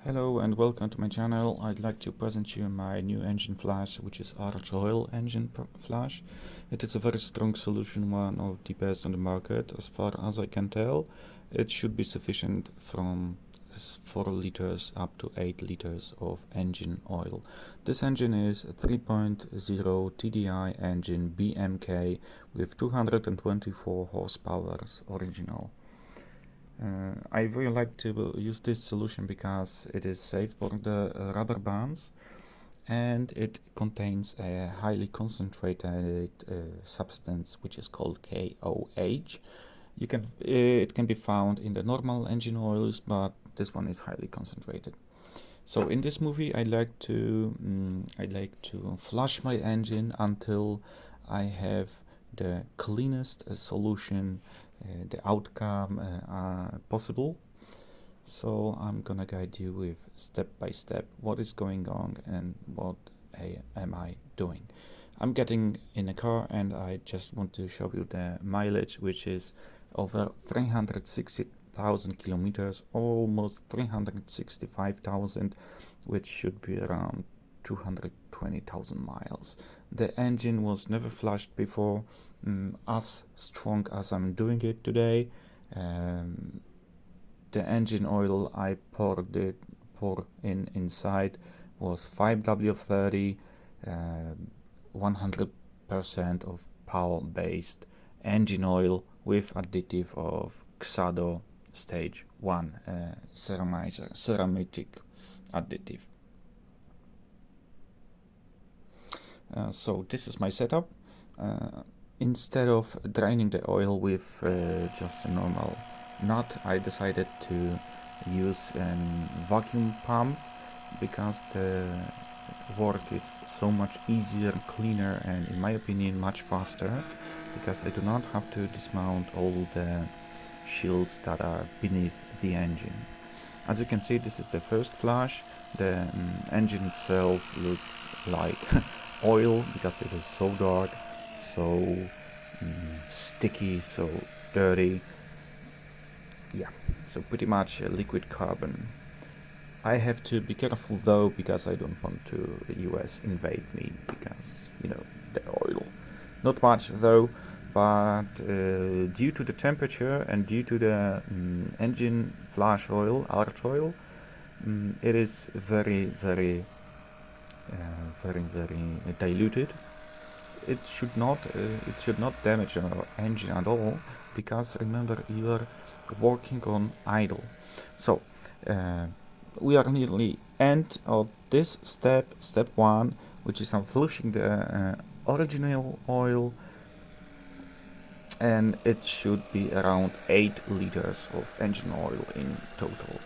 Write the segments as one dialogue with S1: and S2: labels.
S1: Hello and welcome to my channel. I'd like to present you my new engine flush, which is Archoil Engine Flush. It is a very strong solution, one of the best on the market. As far as I can tell, it should be sufficient from 4 liters up to 8 liters of engine oil. This engine is a 3.0 TDI engine BMK with 224 horsepower original. I really like to use this solution because it is safe for the rubber bands and it contains a highly concentrated substance which is called KOH. It can be found in the normal engine oils, but this one is highly concentrated. So in this movie I'd like to flush my engine until I have the cleanest solution, the outcome possible. So I'm gonna guide you with step by step what is going on and what am I doing. I'm getting in a car and I just want to show you the mileage, which is over 360,000 kilometers, almost 365,000, which should be around 220,000 miles. The engine was never flushed before, as strong as I'm doing it today. The engine oil I pour inside was 5W30, 100% of power-based engine oil with additive of Xado stage 1 ceramic additive. So this is my setup. Instead of draining the oil with just a normal nut, I decided to use a vacuum pump because the work is so much easier, cleaner, and in my opinion much faster, because I do not have to dismount all the shields that are beneath the engine. As you can see, this is the first flush. The engine itself looks like oil because it is so dark, so sticky, so dirty. Yeah, so pretty much liquid carbon. I have to be careful though, because I don't want to the US invade me, because you know, the oil. Not much though, but due to the temperature and due to the engine flush oil, Archoil, it is very diluted. It should not damage our engine at all, because remember, you are working on idle. So we are nearly end of this step 1, which is flushing the original oil, and it should be around 8 liters of engine oil in total.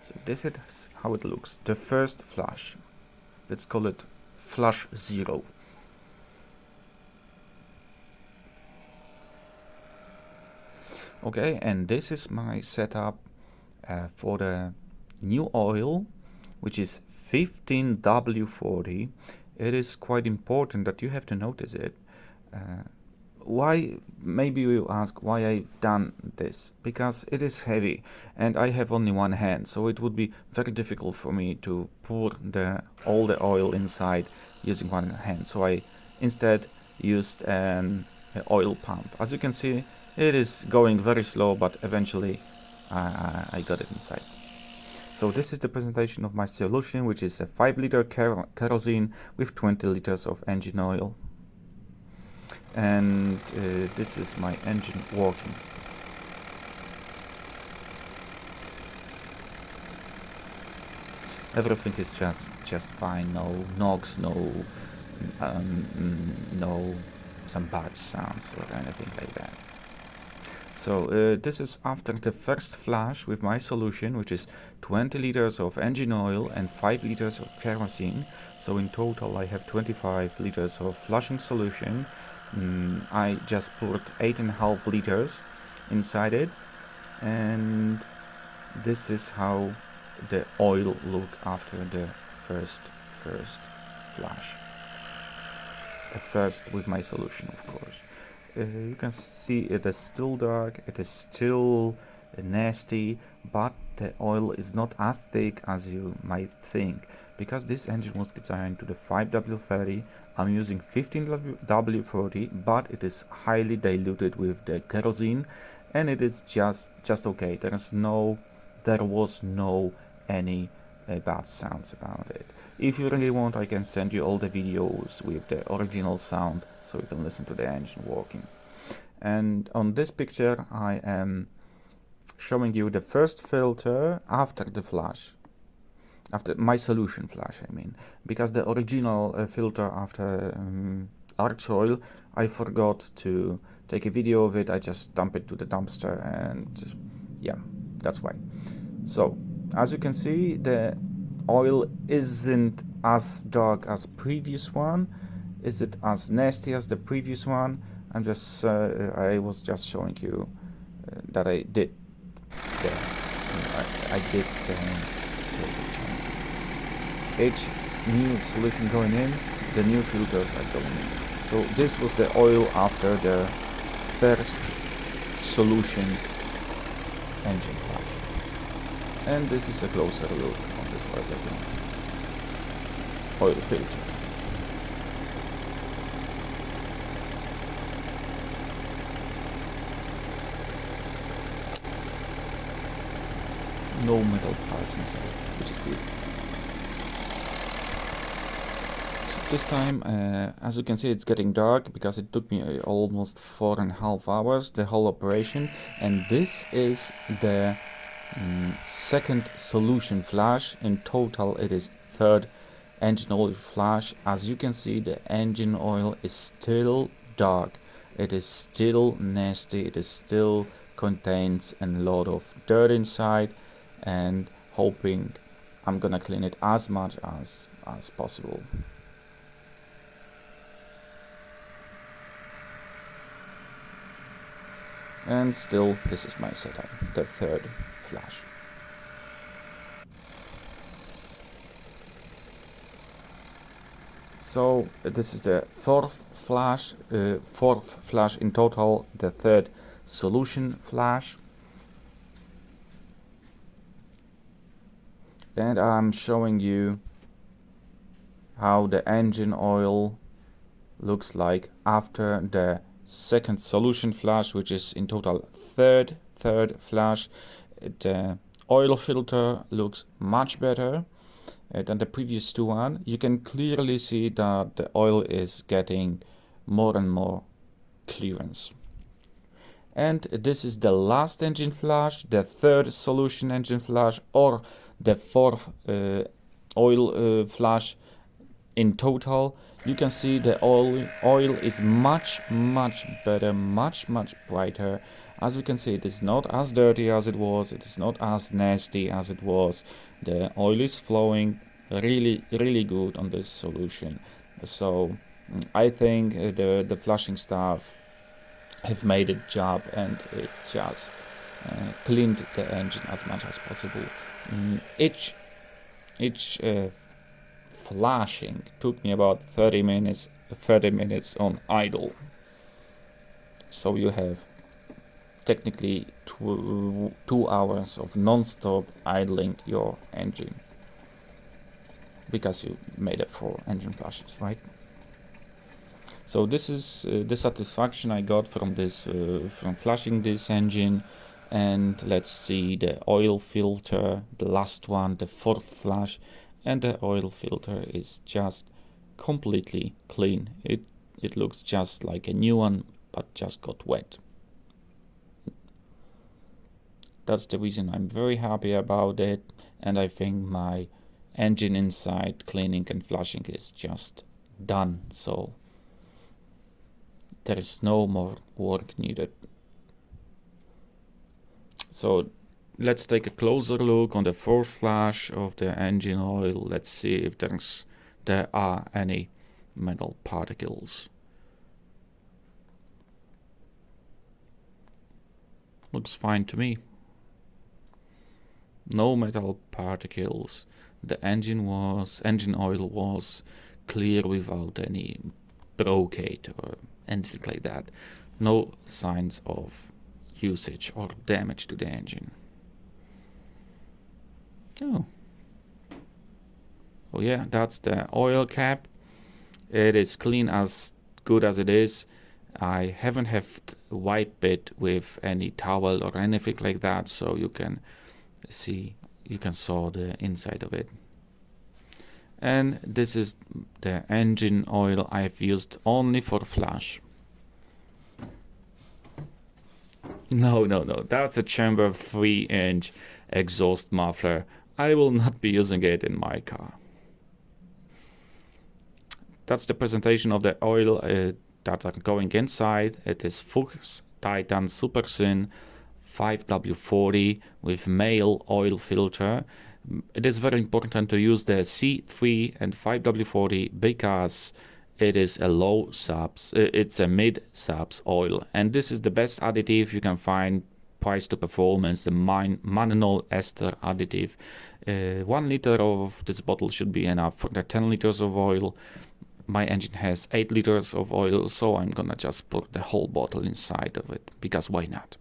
S1: So this is how it looks. The first flush. Let's call it flush 0. Okay, and this is my setup for the new oil, which is 15W40. It is quite important that you have to notice it. Why? Maybe you ask why I've done this. Because it is heavy and I have only one hand, so it would be very difficult for me to pour all the oil inside using one hand. So I instead used an oil pump. As you can see, it is going very slow, but eventually I got it inside. So this is the presentation of my solution, which is a 5-liter kerosene with 20 liters of engine oil. And this is my engine working. Everything is just fine. No knocks, no some bad sounds or anything like that. So this is after the first flush with my solution, which is 20 liters of engine oil and 5 liters of kerosene. So in total I have 25 liters of flushing solution. I just poured 8.5 liters inside it, and this is how the oil look after the first flush. The first with my solution, of course. you can see it is still dark, it is still nasty, but the oil is not as thick as you might think, because this engine was designed to the 5W30. I'm using 15W40, but it is highly diluted with the kerosene, and it is just okay. There was no any bad sounds about it. If you really want, I can send you all the videos with the original sound so you can listen to the engine working. And on this picture I am showing you the first filter after the flush, after my solution flush, I mean, because the original filter after Archoil, I forgot to take a video of it. I just dump it to the dumpster, and yeah, that's why. So as you can see, the oil isn't as dark as previous one. Is it as nasty as the previous one? I was just showing you that I did each new solution going in, the new filters are going in. So this was the oil after the first solution engine flush. And this is a closer look on this oil filter. No metal parts inside, which is good. So this time, as you can see, it's getting dark because it took me almost 4.5 hours, the whole operation. And this is the second solution flush. In total, it is third engine oil flush. As you can see, the engine oil is still dark. It is still nasty. It is still contains a lot of dirt inside. And hoping I'm gonna clean it as much as possible. And still, this is my setup, the third flush. So this is the fourth flush in total, the third solution flush. And I'm showing you how the engine oil looks like after the second solution flush, which is in total third flush. The oil filter looks much better than the previous two one. You can clearly see that the oil is getting more and more clearance. And this is the last engine flush, the third solution engine flush, or the fourth oil flush in total. You can see the oil is much better, much brighter. As we can see, it is not as dirty as it was, it is not as nasty as it was. The oil is flowing really good on this solution. So I think the flushing staff have made a job, and it just cleaned the engine as much as possible. Each flashing took me about 30 minutes on idle. So you have technically 2 hours of non-stop idling your engine, because you made it 4 engine flushes, right? So this is the satisfaction I got from this from flushing this engine. And let's see the oil filter, the last one, the fourth flush, and the oil filter is just completely clean. It looks just like a new one, but just got wet. That's the reason I'm very happy about it, and I think my engine inside cleaning and flushing is just done. So there is no more work needed. So let's take a closer look on the fourth flush of the engine oil. Let's see if there are any metal particles. Looks fine to me. No metal particles. The engine oil was clear without any brocade or anything like that. No signs of usage or damage to the engine. Oh yeah, that's the oil cap. It is clean as good as it is. I haven't have wiped it with any towel or anything like that, so you can see, you can saw the inside of it. And this is the engine oil I've used only for flush. No, that's a chamber 3-inch exhaust muffler. I will not be using it in my car. That's the presentation of the oil that are going inside. It is Fuchs Titan Super Thin 5W40 with male oil filter. It is very important to use the C3 and 5W40 because it is a low subs, it's a mid subs oil, and this is the best additive you can find. Price to performance, the manganol ester additive. 1 liter of this bottle should be enough for the 10 liters of oil. My engine has 8 liters of oil, so I'm gonna just put the whole bottle inside of it, because why not?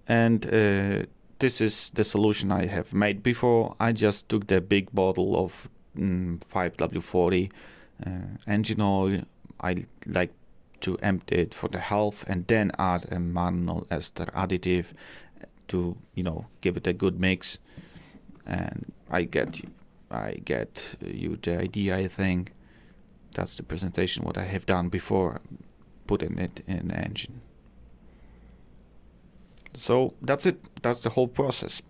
S1: And this is the solution I have made before. I just took the big bottle of 5W40 engine oil. I like to empty it for the half and then add a manganol ester additive to, give it a good mix. And I get you the idea, I think. That's the presentation what I have done before putting it in the engine. So that's it. That's the whole process.